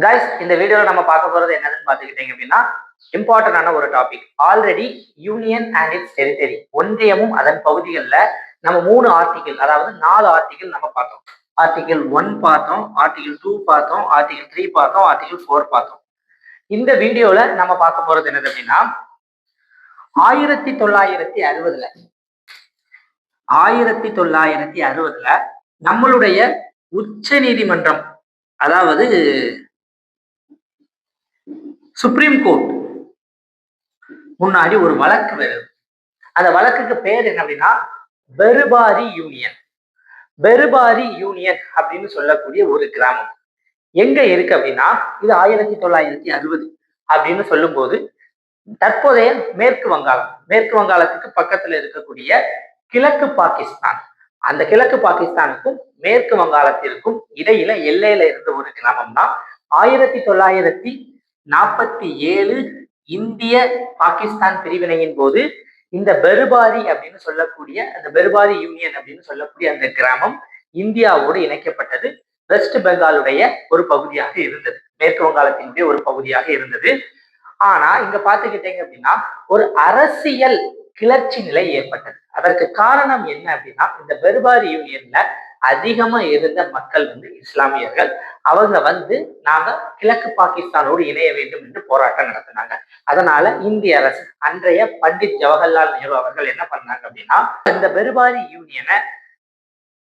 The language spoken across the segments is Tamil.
கைஸ், இந்த வீடியோல நம்ம பார்க்க போறது என்னதுன்னு பாத்துக்கிட்டீங்க அப்படின்னா இம்பார்ட்டன்டான ஒரு topic. Already union and its territory, ஒன்றியமும் அதன் பகுதிகளில் நம்ம 3 ஆர்டிகிள், அதாவது 4 ஆர்டிகிள் நம்ம பார்த்தோம். ஆர்டிகிள் 1 பார்த்தோம், ஆர்டிகிள் 2 பார்த்தோம், ஆர்டிகிள் 3 பார்த்தோம், ஆர்டிகிள் 4 பார்த்தோம். இந்த வீடியோல நம்ம பார்க்க போறது என்னது அப்படின்னா 1960ல 1960ல நம்மளுடைய உச்ச நீதிமன்றம், அதாவது சுப்ரீம் கோர்ட் முன்னாடி ஒரு வழக்கு வருது. அந்த வழக்குக்கு பேர் என்ன அப்படின்னா பெருபாரி யூனியன். பெருபாரி யூனியன் அப்படின்னு சொல்லக்கூடிய ஒரு கிராமம் எங்க இருக்கு அப்படின்னா, இது 1960 அப்படின்னு சொல்லும் போது தற்போதைய மேற்கு வங்காளம், மேற்கு வங்காளத்துக்கு பக்கத்துல இருக்கக்கூடிய கிழக்கு பாகிஸ்தான், அந்த கிழக்கு பாகிஸ்தானுக்கும் மேற்கு வங்காளத்திற்கும் இடையில எல்லையில இருந்த ஒரு கிராமம் தான் 1947 இந்திய பாகிஸ்தான் பிரிவினையின் போது இந்த பெருபாரி அப்படின்னு சொல்லக்கூடிய அந்த பெருபாரி யூனியன் அப்படின்னு சொல்லக்கூடிய அந்த கிராமம் இந்தியாவோடு இணைக்கப்பட்டது. வெஸ்ட் பெங்காலுடைய ஒரு பகுதியாக இருந்தது, மேற்கு வங்காளத்தினுடைய ஒரு பகுதியாக இருந்தது. ஆனா இங்க பாத்துக்கிட்டீங்க அப்படின்னா ஒரு அரசியல் கிளர்ச்சி நிலை ஏற்பட்டது. அதற்கு காரணம் என்ன அப்படின்னா, இந்த பெருபாரி யூனியன்ல அதிகமா இருந்த மக்கள் இஸ்லாமியர்கள். அவங்க நாங்க கிழக்கு பாகிஸ்தானோடு இணைய வேண்டும் என்று போராட்டம் நடத்தினாங்க. அதனால இந்திய அரசு, அன்றைய பண்டிட் ஜவஹர்லால் நேரு அவர்கள் என்ன பண்ணாங்க அப்படின்னா, இந்த பெருபாரி யூனியனை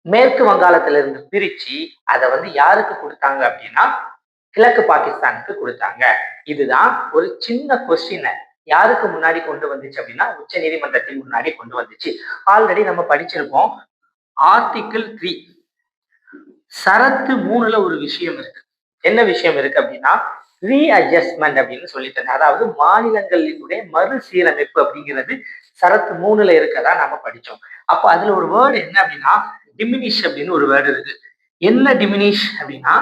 மேற்கு வங்காளத்திலிருந்து பிரிச்சு அதை யாருக்கு கொடுத்தாங்க அப்படின்னா கிழக்கு பாகிஸ்தானுக்கு கொடுத்தாங்க. இதுதான் ஒரு சின்ன கொஸ்டினை யாருக்கு முன்னாடி கொண்டு வந்துச்சு அப்படின்னா உச்ச நீதிமன்றத்தின் முன்னாடி கொண்டு வந்துச்சு. ஆல்ரெடி நம்ம படிச்சிருப்போம். ஆர்டிகிள் 3 சரத்து 3ல ஒரு விஷயம் இருக்கு. என்ன விஷயம் இருக்கு அப்படின்னா ரீஅட்ஜஸ்ட்மெண்ட் அப்படின்னு சொல்லிட்டு, அதாவது மாநிலங்களினுடைய மறுசீரமைப்பு அப்படிங்கிறது சரத்து 3ல இருக்கதா நம்ம படிச்சோம். அப்ப அதுல ஒரு வேர்டு என்ன அப்படின்னா டிமினிஷ் அப்படின்னு ஒரு வேர்டு இருக்கு. என்ன டிமினிஷ் அப்படின்னா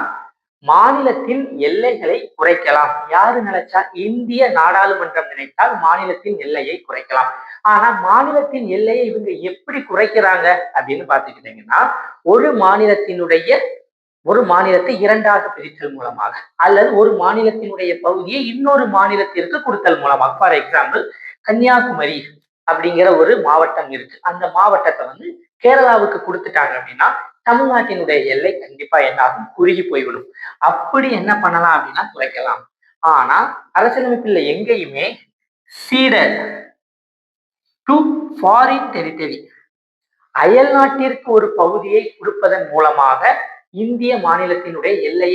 மாநிலத்தின் எல்லைகளை குறைக்கலாம். யாரு நினைச்சா, இந்திய நாடாளுமன்றம் நினைத்தால் மாநிலத்தின் எல்லையை குறைக்கலாம். ஆனா மாநிலத்தின் எல்லையை இவங்க எப்படி குறைக்கிறாங்க அப்படின்னு பாத்துக்கிட்டீங்கன்னா, ஒரு மாநிலத்தை 2ஆக பிரித்தல் மூலமாக, அல்லது ஒரு மாநிலத்தினுடைய பகுதியை இன்னொரு மாநிலத்திற்கு கொடுத்தல் மூலமாக. ஃபார் எக்ஸாம்பிள், கன்னியாகுமரி அப்படிங்கிற ஒரு மாவட்டம் இருக்கு. அந்த மாவட்டத்தை கேரளாவுக்கு கொடுத்துட்டாங்க அப்படின்னா தமிழ்நாட்டினுடைய எல்லை கண்டிப்பா என்னாகும், குறுகி போய்விடும். அப்படி என்ன பண்ணலாம் அப்படின்னா குறைக்கலாம். ஆனா அரசியலமைப்புல எங்கேயுமே சீடர் டு ஃபாரின் டெரிட்டரி, அயல் நாட்டிற்கு ஒரு பகுதியை கொடுப்பதன் மூலமாக இந்திய மாநிலத்தினுடைய எல்லை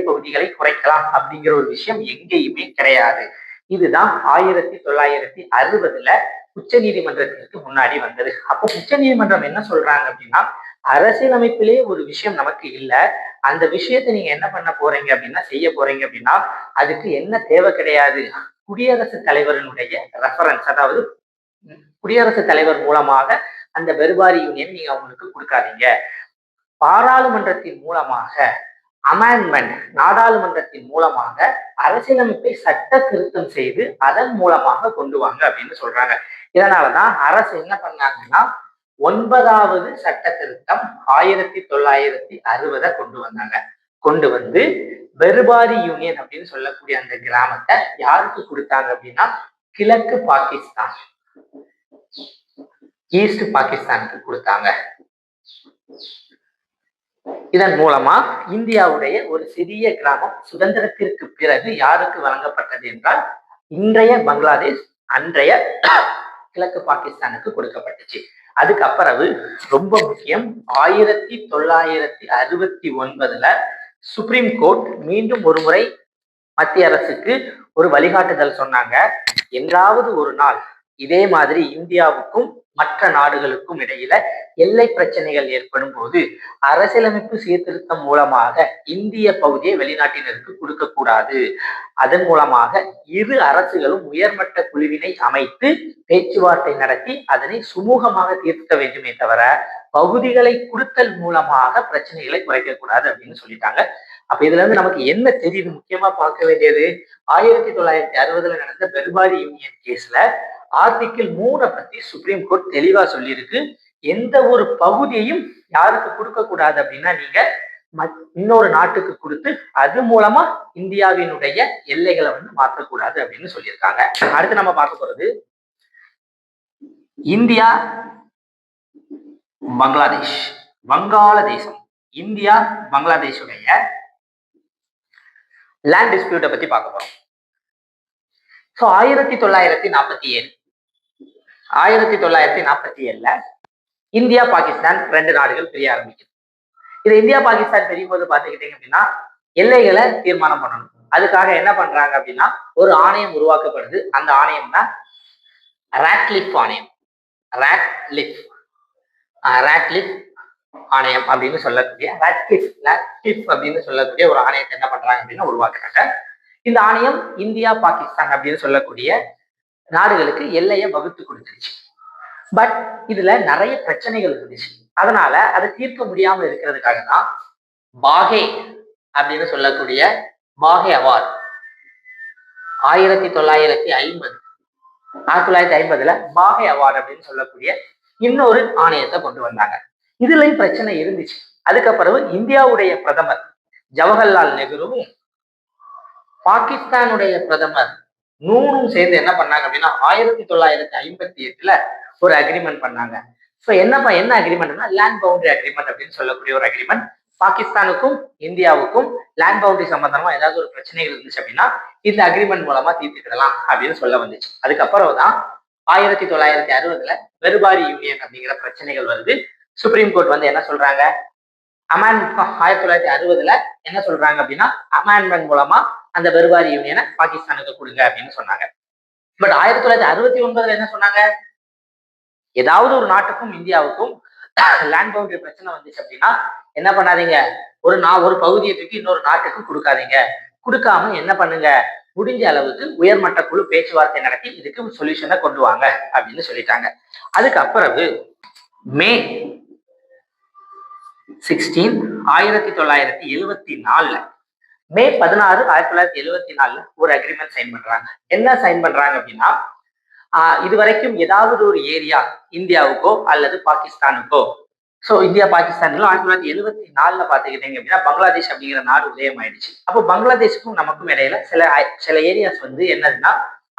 பகுதிகளை குறைக்கலாம் அப்படிங்கிற ஒரு விஷயம் எங்கேயுமே கிடையாது. இதுதான் 1960ல உச்ச நீதிமன்றத்திற்கு முன்னாடி வந்தது. அப்போ உச்ச நீதிமன்றம் என்ன சொல்றாங்க அப்படின்னா, அரசியலமைப்பிலே ஒரு விஷயம் நமக்கு இல்லை, அந்த விஷயத்தை நீங்க என்ன பண்ண போறீங்க அப்படின்னா செய்ய போறீங்க அப்படின்னா அதுக்கு என்ன தேவை கிடையாது, குடியரசுத் தலைவரினுடைய ரெஃபரன்ஸ், அதாவது குடியரசுத் தலைவர் மூலமாக அந்த பெருபாரி யூனியன் நீங்க அவங்களுக்கு கொடுக்காதீங்க. பாராளுமன்றத்தின் மூலமாக அமெண்ட்மெண்ட், நாடாளுமன்றத்தின் மூலமாக அரசியலமைப்பை சட்ட திருத்தம் செய்து அதன் மூலமாக கொண்டு வாங்க அப்படின்னு சொல்றாங்க. இதனாலதான் அரசு என்ன பண்ணாங்கன்னா 9வது சட்ட திருத்தம் 1960 கொண்டு வந்தாங்க. கொண்டு வந்து பெருபாரி யூனியன் அப்படின்னு சொல்லக்கூடிய அந்த கிராமத்தை யாருக்கு கொடுத்தாங்க அப்படின்னா கிழக்கு பாகிஸ்தான், ஈஸ்ட் பாகிஸ்தானுக்கு கொடுத்தாங்க. இதன் மூலமா இந்தியாவுடைய ஒரு சிறிய கிராமம் சுதந்திரத்திற்கு பிறகு யாருக்கு வழங்கப்பட்டது என்றால் இன்றைய பங்களாதேஷ், அன்றைய கிழக்கு பாகிஸ்தானுக்கு கொடுக்கப்பட்டுச்சு. அதுக்கப்புறம் ரொம்ப முக்கியம், 1969ல சுப்ரீம் கோர்ட் மீண்டும் ஒரு முறை மத்திய அரசுக்கு ஒரு வழிகாட்டுதல் சொன்னாங்க. என்றாவது ஒரு நாள் இதே மாதிரி இந்தியாவுக்கும் மற்ற நாடுகளுக்கும் இடையில எல்லை பிரச்சனைகள் ஏற்படும் போது அரசியலமைப்பு சீர்திருத்தம் மூலமாக இந்திய பகுதியை வெளிநாட்டினருக்கு கொடுக்க கூடாது. அதன் மூலமாக இரு அரசுகளும் உயர்மட்ட குழுவினை அமைத்து பேச்சுவார்த்தை நடத்தி அதனை சுமூகமாக தீர்க்க வேண்டுமே தவிர பகுதிகளை கொடுத்தல் மூலமாக பிரச்சனைகளை குறைக்க கூடாது அப்படின்னு சொல்லிட்டாங்க. அப்ப இதுல இருந்து நமக்கு என்ன தெரியுது, முக்கியமா பார்க்க வேண்டியது 1960ல நடந்த பெருபாரி யூனியன் கேஸ்ல ஆர்டிகிள் 3 பத்தி சுப்ரீம் கோர்ட் தெளிவா சொல்லியிருக்கு. எந்த ஒரு பகுதியையும் யாருக்கு கொடுக்க கூடாது அப்படின்னா நீங்க இன்னொரு நாட்டுக்கு கொடுத்து அது மூலமா இந்தியாவினுடைய எல்லைகளை வந்து மாற்றக்கூடாது அப்படின்னு சொல்லியிருக்காங்க. அடுத்து நம்ம பார்க்க போறது இந்தியா பங்களாதேஷ், வங்காளதேசம், இந்தியா பங்களாதேஷுடைய லேண்ட் டிஸ்பியூட்டை பத்தி பார்க்க போறோம். 1947 இந்தியா பாகிஸ்தான் 2 நாடுகள் பிரிய ஆரம்பிக்குது. இது இந்தியா பாகிஸ்தான் பிரியும் போது பாத்துக்கிட்டீங்க அப்படின்னா எல்லைகளை தீர்மானம் பண்ணணும். அதுக்காக என்ன பண்றாங்க அப்படின்னா ஒரு ஆணையம் உருவாக்கப்படுது. அந்த ஆணையம் தான் ராட்லிஃப் ஆணையம். ராட்லிஃப் ஆணையம் அப்படின்னு சொல்லக்கூடிய ராட்லிஃப் அப்படின்னு சொல்லக்கூடிய ஒரு ஆணையத்தை என்ன பண்றாங்க அப்படின்னா உருவாக்குறாங்க. இந்த ஆணையம் இந்தியா பாகிஸ்தான் அப்படின்னு சொல்லக்கூடிய நாடுகளுக்கு எல்லையை வகுத்து கொடுத்துருச்சு. பட் இதுல நிறைய பிரச்சனைகள் இருந்துச்சு. அதனால அதை தீர்க்க முடியாம இருக்கிறதுக்காக தான் பாகே அப்படின்னு சொல்லக்கூடிய பாகே அவார்ட் 1950 பாகே அவார்டு அப்படின்னு சொல்லக்கூடிய இன்னொரு ஆணையத்தை கொண்டு வந்தாங்க. இதுலயும் பிரச்சனை இருந்துச்சு. அதுக்கப்புறம் இந்தியாவுடைய பிரதமர் ஜவஹர்லால் நேருவும் பாகிஸ்தானுடைய பிரதமர் நூனும் சேர்ந்து என்ன பண்ணாங்க அப்படின்னா 1958 ஒரு அக்ரிமெண்ட் பண்ணாங்க. ஸோ என்ன அக்ரிமெண்ட்னா லேண்ட் பவுண்டரி அக்ரிமெண்ட் அப்படின்னு சொல்லக்கூடிய ஒரு அக்ரிமெண்ட். பாகிஸ்தானுக்கும் இந்தியாவுக்கும் லேண்ட் பவுண்டரி சம்பந்தமா ஏதாவது ஒரு பிரச்சனைகள் இருந்துச்சு அப்படின்னா இந்த அக்ரிமெண்ட் மூலமா தீர்த்துக்கிடலாம் அப்படின்னு சொல்ல வந்துச்சு. அதுக்கப்புறம் தான் 1960 பெருபாரி யூனியன் அப்படிங்கிற பிரச்சனைகள் வருது. சுப்ரீம் கோர்ட் வந்து என்ன சொல்றாங்க, 1960 என்ன சொல்றாங்க அப்படின்னா அமெண்ட்மெண்ட் மூலமா அந்த பெருபாரி யூனியனை பாகிஸ்தானுக்கு கொடுங்க அப்படின்னு சொன்னாங்க. பட் 1969 என்ன சொன்னாங்க, ஏதாவது ஒரு நாட்டுக்கும் இந்தியாவுக்கும் லேண்ட் பவுண்டரி பிரச்சனை வந்துச்சு அப்படின்னா என்ன பண்ணாதீங்க, ஒரு பகுதியை தூக்கி இன்னொரு நாட்டுக்கு கொடுக்காதீங்க. கொடுக்காம என்ன பண்ணுங்க, முடிஞ்ச அளவுக்கு உயர்மட்ட குழு பேச்சுவார்த்தை நடத்தி இதுக்கு சொல்யூஷனை கொண்டு வாங்க அப்படின்னு சொல்லிட்டாங்க. அதுக்கப்புறம் மே 16 1974 மே 16 1974 ஒரு அக்ரிமெண்ட் சைன் பண்றாங்க. என்ன சைன் பண்றாங்க அப்படின்னா இதுவரைக்கும் ஏதாவது ஒரு ஏரியா இந்தியாவுக்கோ அல்லது பாகிஸ்தானுக்கோ, ஸோ இந்தியா பாகிஸ்தான்ல 1974 பாத்துக்கிட்டீங்க அப்படின்னா பங்களாதேஷ் அப்படிங்கிற நாடு உதயம் ஆயிடுச்சு. அப்போ பங்களாதேஷுக்கும் நமக்கும் இடையில சில ஏரியாஸ் வந்து என்னதுன்னா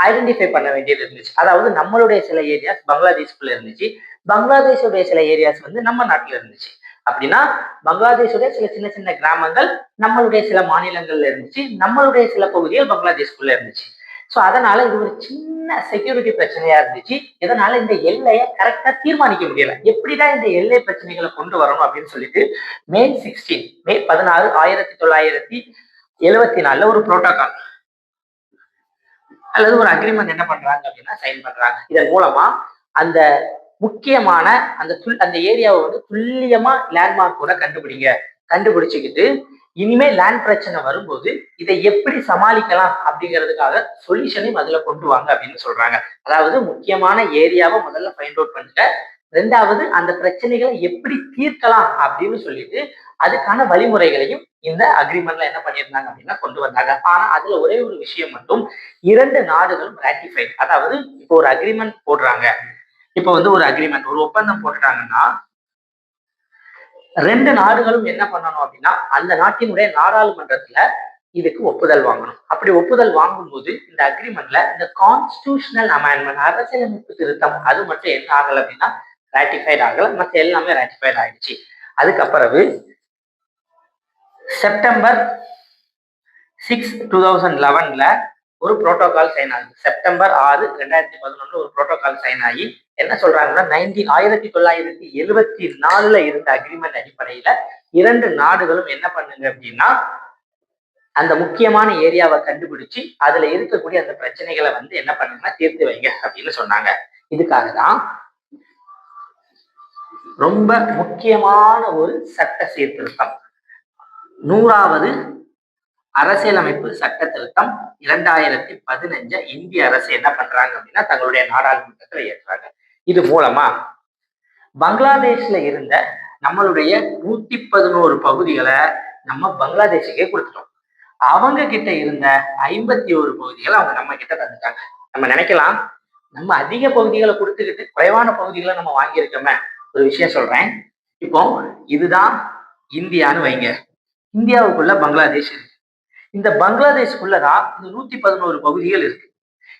ஐடென்டிஃபை பண்ண வேண்டியது இருந்துச்சு. அதாவது நம்மளுடைய சில ஏரியாஸ் பங்களாதேஷ்குள்ள இருந்துச்சு, பங்களாதேஷுடைய சில ஏரியாஸ் வந்து நம்ம நாட்டுல இருந்துச்சு. அப்படின்னா பங்களாதேஷுடைய சில சின்ன சின்ன கிராமங்கள் நம்மளுடைய சில மாநிலங்கள்ல இருந்துச்சு, நம்மளுடைய சில பகுதிகள் பங்களாதேஷ்குள்ள இருந்துச்சு. ஸோ அதனால இது ஒரு சின்ன செக்யூரிட்டி பிரச்சனையா இருந்துச்சு. இதனால இந்த எல்லையை கரெக்டா தீர்மானிக்க முடியல. எப்படிதான் இந்த எல்லை பிரச்சனைகளை கொண்டு வரணும் அப்படின்னு சொல்லிட்டு மே 16 1974 ஒரு புரோட்டோகால் அல்லது ஒரு அக்ரிமெண்ட் என்ன பண்றாங்க அப்படின்னா சைன் பண்றாங்க. இதன் மூலமா அந்த முக்கியமான அந்த ஏரியாவை வந்து துல்லியமா லேண்ட்மார்க் கூட கண்டுபிடிச்சுக்கிட்டு இனிமே லேண்ட் பிரச்சனை வரும்போது இதை எப்படி சமாளிக்கலாம் அப்படிங்கிறதுக்காக சொல்யூஷனையும் அதுல கொண்டு வாங்க அப்படின்னு சொல்றாங்க. அதாவது முக்கியமான ஏரியாவை முதல்ல ஃபைண்ட் அவுட் பண்ணுங்க, ரெண்டாவது அந்த பிரச்சனைகளை எப்படி தீர்க்கலாம் அப்படின்னு சொல்லிட்டு அதுக்கான வழிமுறைகளையும் இந்த அக்ரிமெண்ட்ல என்ன பண்ணியிருந்தாங்க அப்படின்னா கொண்டு வந்தாங்க. ஆனா அதுல ஒரே ஒரு விஷயம் மட்டும், 2 நாடுகளும் ராட்டிஃபைட். அதாவது இப்போ ஒரு அக்ரிமெண்ட் போடுறாங்க, இப்போ வந்து ஒரு ஒப்பந்தம் போட்டுட்டாங்கன்னா 2 நாடுகளும் என்ன பண்ணணும் அப்படின்னா அந்த நாட்டினுடைய நாடாளுமன்றத்துல இதுக்கு ஒப்புதல் வாங்கணும். அப்படி ஒப்புதல் வாங்கும்போது இந்த அக்ரிமெண்ட்ல இந்த கான்ஸ்டிடியூஷனல் அமெண்ட்மெண்ட் அரசியலமைப்பு திருத்தம் அது மட்டும் என்ன ஆகல அப்படின்னா ராட்டிஃபைட் ஆகல, மற்ற எல்லாமே ராட்டிஃபைட் ஆயிடுச்சு. அதுக்கப்புறம் செப்டம்பர் 6 2011 ஒரு புரோட்டோகால் சைன் ஆகுது. செப்டம்பர் 6 2011 ஒரு புரோட்டோகால் சைன் ஆகி என்ன சொல்றாங்கன்னா 1974 இருந்த அக்ரிமெண்ட் அடிப்படையில 2 நாடுகளும் என்ன பண்ணுங்க அப்படின்னா அந்த முக்கியமான ஏரியாவை கண்டுபிடிச்சு அதுல இருக்கக்கூடிய அந்த பிரச்சனைகளை வந்து என்ன பண்ணுங்கன்னா தீர்த்து வைங்க அப்படின்னு சொன்னாங்க. இதுக்காக தான் ரொம்ப முக்கியமான ஒரு சட்ட சீர்திருத்தம் 100வது அரசியலமைப்பு சட்ட திருத்தம் 2015 இந்திய அரசு என்ன பண்றாங்க அப்படின்னா தங்களுடைய நாடாளுமன்றத்துல ஏற்றாங்க. இது மூலமா பங்களாதேஷ்ல இருந்த நம்மளுடைய 111 பகுதிகளை நம்ம பங்களாதேஷுக்கே கொடுத்துட்டோம். அவங்க கிட்ட இருந்த 51 பகுதிகளை அவங்க நம்ம கிட்ட தந்துட்டாங்க. நம்ம நினைக்கலாம் நம்ம அதிக பகுதிகளை கொடுத்துக்கிட்டு குறைவான பகுதிகளை நம்ம வாங்கியிருக்கோமே. ஒரு விஷயம் சொல்றேன், இப்போ இதுதான் இந்தியான்னு வைங்க, இந்தியாவுக்குள்ள பங்களாதேஷ் இருக்கு. இந்த பங்களாதேஷ்குள்ளதான் இந்த 111 பகுதிகள் இருக்கு.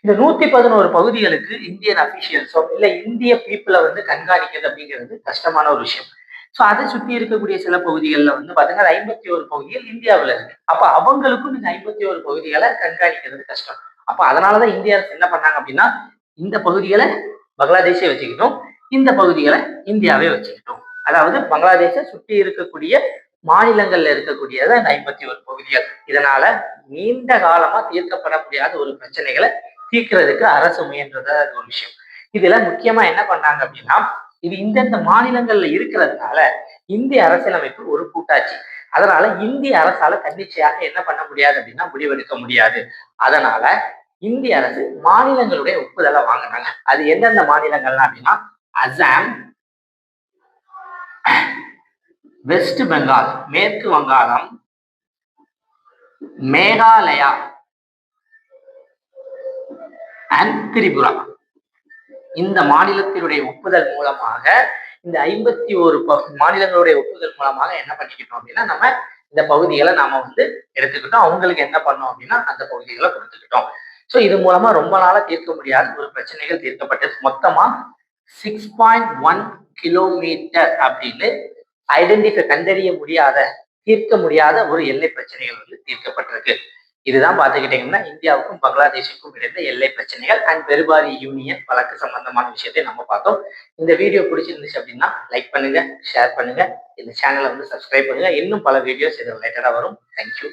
இந்த 111 பகுதிகளுக்கு இந்தியன் அபிஷியல்ஸோ இல்ல இந்திய பீப்புளை வந்து கண்காணிக்கிறது அப்படிங்கிறது கஷ்டமான ஒரு விஷயம். சோ அதை சுத்தி இருக்கக்கூடிய சில பகுதிகளில் வந்து பாத்தீங்கன்னா 51 பகுதிகள் இந்தியாவில் இருக்கு. அப்ப அவங்களுக்கும் இந்த 51 பகுதிகளை கண்காணிக்கிறது கஷ்டம். அப்ப அதனாலதான் இந்திய அரசு என்ன பண்ணாங்க அப்படின்னா இந்த பகுதிகளை பங்களாதேஷே வச்சுக்கிட்டோம், இந்த பகுதிகளை இந்தியாவே வச்சுக்கிட்டோம். அதாவது பங்களாதேஷை சுற்றி இருக்கக்கூடிய மாநிலங்கள்ல இருக்கக்கூடியது இந்த 51 பகுதிகள். இதனால நீண்ட காலமா தீர்க்கப்பட முடியாத ஒரு பிரச்சனைகளை தீர்க்கிறதுக்கு அரசு முயன்றதா ஒரு விஷயம். இதுல முக்கியமா என்ன பண்ணாங்க அப்படின்னா இது இந்தந்த மாநிலங்கள்ல இருக்கிறதுனால இந்திய அரசியலமைப்பு ஒரு கூட்டாட்சி. அதனால இந்திய அரசால தன்னிச்சையாக என்ன பண்ண முடியாது அப்படின்னா முடிவெடுக்க முடியாது. அதனால இந்திய அரசு மாநிலங்களுடைய ஒப்புதலை வாங்கினாங்க. அது எந்தெந்த மாநிலங்கள்லாம் அப்படின்னா அசாம், வெஸ்ட் பெங்கால் மேற்கு வங்காளம், மேகாலயா அண்ட் திரிபுரா. இந்த மாநிலத்தினுடைய ஒப்புதல் மூலமாக இந்த 51 மாநிலங்களுடைய ஒப்புதல் மூலமாக என்ன பண்ணிக்கிட்டோம் அப்படின்னா நம்ம இந்த பகுதிகளை நாம வந்து எடுத்துக்கிட்டோம். அவங்களுக்கு என்ன பண்ணோம் அப்படின்னா அந்த பகுதிகளை கொடுத்துக்கிட்டோம். ஸோ இது மூலமா ரொம்ப நாளா தீர்க்க முடியாத ஒரு பிரச்சனைகள் தீர்க்கப்பட்டது. மொத்தமா 6.1 கிலோமீட்டர் அப்படின்னு கண்டறிய முடியாத தீர்க்க முடியாத ஒரு எல்லை பிரச்சனைகள் வந்து தீர்க்கப்பட்டிருக்கு. இதுதான் பாத்துக்கிட்டீங்கன்னா இந்தியாவுக்கும் பங்களாதேஷுக்கும் இடைந்த எல்லை பிரச்சனைகள் அண்ட் பெருபாரி யூனியன் வழக்கு சம்பந்தமான விஷயத்தை நம்ம பார்த்தோம். இந்த வீடியோ பிடிச்சிருந்துச்சு அப்படின்னா லைக் பண்ணுங்க, ஷேர் பண்ணுங்க, இந்த சேனலை வந்து சப்ஸ்கிரைப் பண்ணுங்க. இன்னும் பல வீடியோஸ் இது ரிலேட்டடா வரும். தேங்க்யூ.